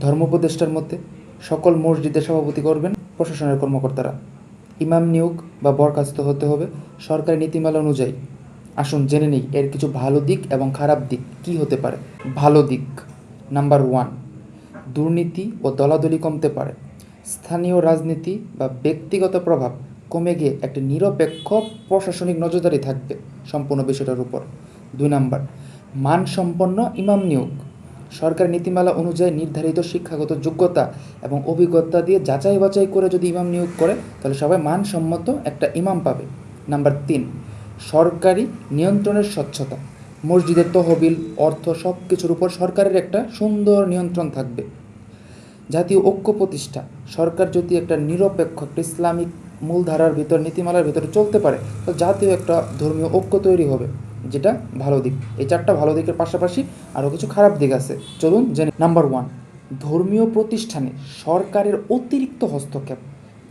ধর্মোপদেষ্টার মধ্যে সকল মসজিদের সভাপতি করবেন প্রশাসনের কর্মকর্তারা। ইমাম নিয়োগ বা বরখাস্ত হতে হবে সরকারি নীতিমালা অনুযায়ী। আসুন জেনে নিই এর কিছু ভালো দিক এবং খারাপ দিক কী হতে পারে। ভালো দিক নাম্বার 1, দুর্নীতি ও দলাদলি কমতে পারে। স্থানীয় রাজনীতি বা ব্যক্তিগত প্রভাব কমে গিয়ে একটি নিরপেক্ষ প্রশাসনিক নজরদারি থাকবে সম্পূর্ণ বিষয়টার উপর। 2 নাম্বার, মানসম্পন্ন ইমাম নিয়োগ। সরকার নীতিমালা অনুযায়ী নির্ধারিত শিক্ষাগত যোগ্যতা এবং অভিজ্ঞতা দিয়ে যাচাই বাছাই করে যদি ইমাম নিয়োগ করে তাহলে সবাই মানসম্মত একটা ইমাম পাবে। নাম্বার 3, সরকারি নিয়ন্ত্রণের স্বচ্ছতা। মসজিদের তহবিল, অর্থ সব কিছুর উপর সরকারের একটা সুন্দর নিয়ন্ত্রণ থাকবে। জাতীয় ঐক্য প্রতিষ্ঠা। সরকার যদি একটা নিরপেক্ষ একটা ইসলামিক মূলধারার ভিতর নীতিমালার ভিতরে চলতে পারে তো জাতীয় একটা ধর্মীয় ঐক্য তৈরি হবে, যেটা ভালো দিক। এই 4টা ভালো দিকের পাশাপাশি আরও কিছু খারাপ দিক আছে, চলুন জেনে। নাম্বার 1, ধর্মীয় প্রতিষ্ঠানে সরকারের অতিরিক্ত হস্তক্ষেপ।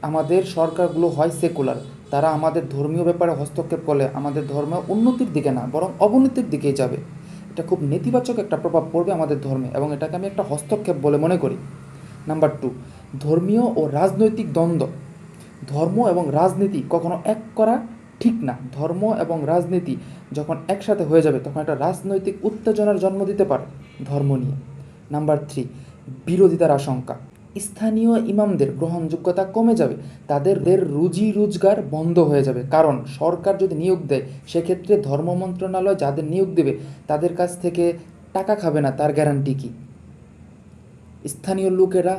আমাদের সরকারগুলো হয় সেকুলার, তারা আমাদের ধর্মীয় ব্যাপারে হস্তক্ষেপ করলে আমাদের ধর্ম উন্নতির দিকে না বরং অবনতির দিকেই যাবে। এটা খুব নেতিবাচক একটা প্রভাব পড়বে আমাদের ধর্মে এবং এটাকে আমি একটা হস্তক্ষেপ বলে মনে করি। নাম্বার 2, ধর্মীয় ও রাজনৈতিক দ্বন্দ্ব। ধর্ম এবং রাজনীতি কখনো এক করা ঠিক না। ধর্ম এবং রাজনীতি যখন একসাথে হয়ে যাবে তখন একটা রাজনৈতিক উত্তেজনার জন্ম দিতে পারে ধর্ম নিয়ে। নাম্বার 3, বিরোধিতার আশঙ্কা। স্থানীয় ইমামদের গ্রহণযোগ্যতা কমে যাবে, তাদের রুজি রোজগার বন্ধ হয়ে যাবে। কারণ সরকার যদি নিয়োগ দেয় সেক্ষেত্রে ধর্ম মন্ত্রণালয় যাদের নিয়োগ দেবে তাদের কাছ থেকে টাকা খাবে না, তার গ্যারান্টি কী? স্থানীয় লোকেরা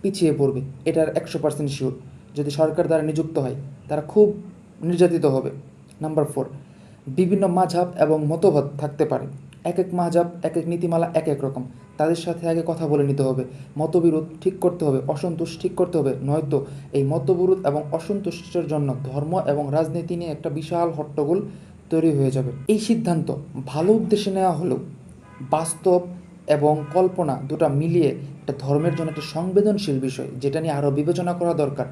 পিছিয়ে পড়বে, এটার 100% শিওর। যদি সরকার দ্বারা নিযুক্ত হয় তারা খুব নির্যাতিত হবে। নাম্বার 4, বিভিন্ন মাযহাব এবং মতবাদ থাকতে পারে। এক এক মাযহাব এক এক নীতিমালা এক এক রকম, তাদের সাথে আগে কথা বলে নিতে হবে, মতবিরোধ ঠিক করতে হবে, অসন্তোষ ঠিক করতে হবে, নয়তো এই মতবিরোধ এবং অসন্তুষ্টের জন্য ধর্ম এবং রাজনীতি নিয়ে একটা বিশাল হট্টগোল তৈরি হয়ে যাবে। এই সিদ্ধান্ত ভালো উদ্দেশ্যে নেওয়া হলেও বাস্তব এবং কল্পনা দুটো মিলিয়ে একটা ধর্মের জন্য একটা সংবেদনশীল বিষয়, যেটা নিয়ে আরও বিবেচনা করা দরকার।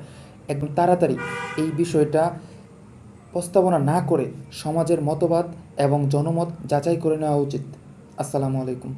একদম তাড়াতাড়ি এই বিষয়টা প্রস্তাবনা না করে সমাজের মতবাদ এবং জনমত যাচাই করে নেওয়া উচিত। আসসালামু আলাইকুম।